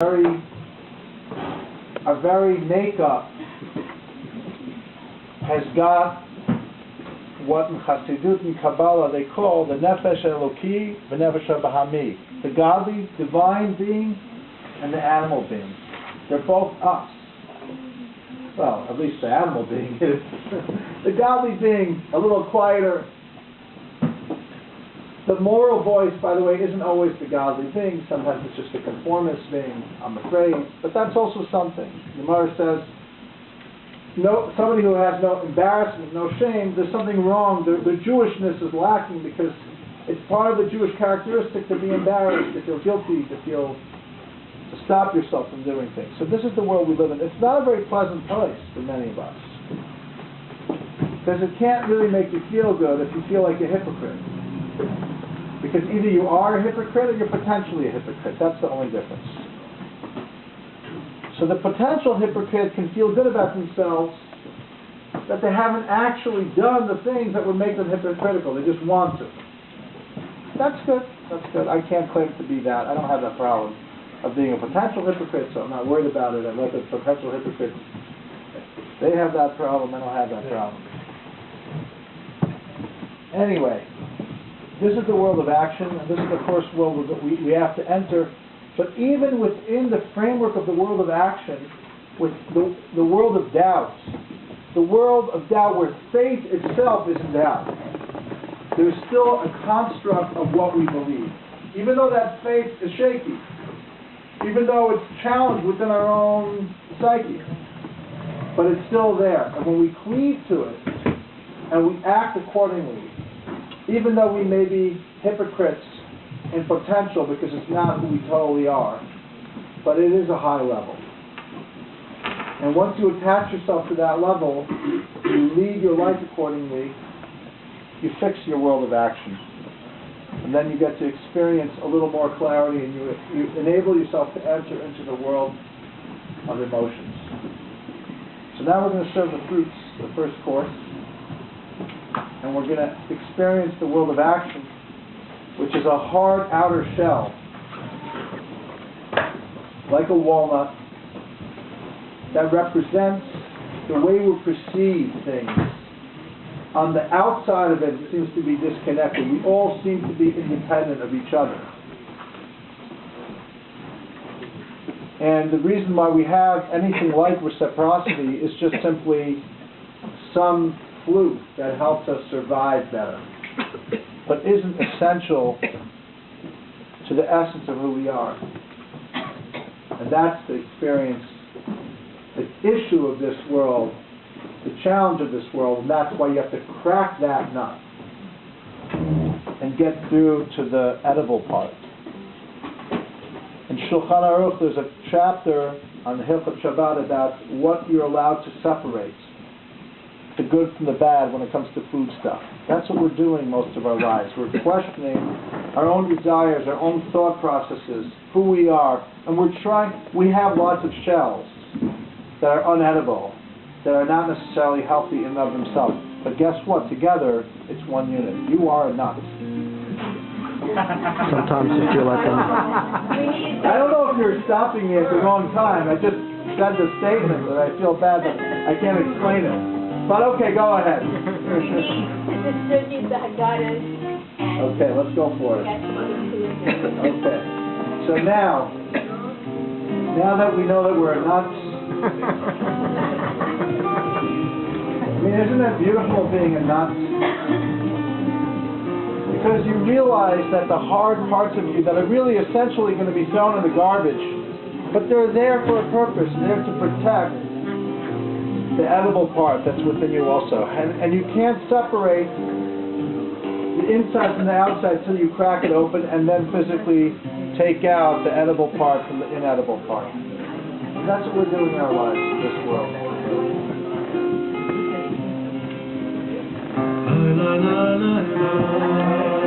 Our very makeup has got what in Chassidut and Kabbalah they call the Nefesh Eloki, the Nefesh Bahami, the godly, divine being, and the animal being. They're both us. Well, at least the animal being is. The godly being, a little quieter. The moral voice, by the way, isn't always the godly being. Sometimes it's just a conformist being, I'm afraid. But that's also something. The Gemara says, somebody who has no embarrassment, no shame, there's something wrong. The Jewishness is lacking because it's part of the Jewish characteristic to be embarrassed, to feel guilty, to stop yourself from doing things. So this is the world we live in. It's not a very pleasant place for many of us. Because it can't really make you feel good if you feel like a hypocrite. Because either you are a hypocrite or you're potentially a hypocrite. That's the only difference. So the potential hypocrite can feel good about themselves that they haven't actually done the things that would make them hypocritical. They just want to. That's good. That's good. I can't claim to be that. I don't have that problem of being a potential hypocrite, so I'm not worried about it. I let the potential hypocrites, they have that problem. I don't have that problem. Anyway, this is the world of action, and this is the first world we have to enter. But even within the framework of the world of action, with the world of doubt where faith itself is in doubt, there's still a construct of what we believe. Even though that faith is shaky, even though it's challenged within our own psyche, but it's still there. And when we cleave to it, and we act accordingly, even though we may be hypocrites in potential because it's not who we totally are, but it is a high level. And once you attach yourself to that level, you lead your life accordingly, you fix your world of action. And then you get to experience a little more clarity, and you enable yourself to enter into the world of emotions. So now we're going to serve the fruits, the first course. And we're going to experience the world of action, which is a hard outer shell, like a walnut, that represents the way we perceive things. On the outside of it, it seems to be disconnected. We all seem to be independent of each other. And the reason why we have anything like reciprocity is just simply some fluke that helps us survive better, but isn't essential to the essence of who we are. And that's the experience, the issue of this world, the challenge of this world, and that's why you have to crack that nut and get through to the edible part. In Shulchan Aruch, there's a chapter on the Hilchot Shabbat about what you're allowed to separate, the good from the bad when it comes to food stuff. That's what we're doing most of our lives. We're questioning our own desires, our own thought processes, who we are, and we have lots of shells that are unedible, that are not necessarily healthy in and of themselves. But guess what? Together, it's one unit. You are a nut. Sometimes you feel like I don't know if you're stopping me at the wrong time. I just said the statement that I feel bad that I can't explain it. But okay, go ahead. Okay, let's go for it. Okay. So now that we know that we're nuts, I mean, isn't it beautiful being a nut? Because you realize that the hard parts of you that are really essentially going to be thrown in the garbage, but they're there for a purpose, they're to protect the edible part that's within you also. And you can't separate the inside from the outside until you crack it open and then physically take out the edible part from the inedible part. And that's what we're doing in our lives in this world. La, la, la, la, la.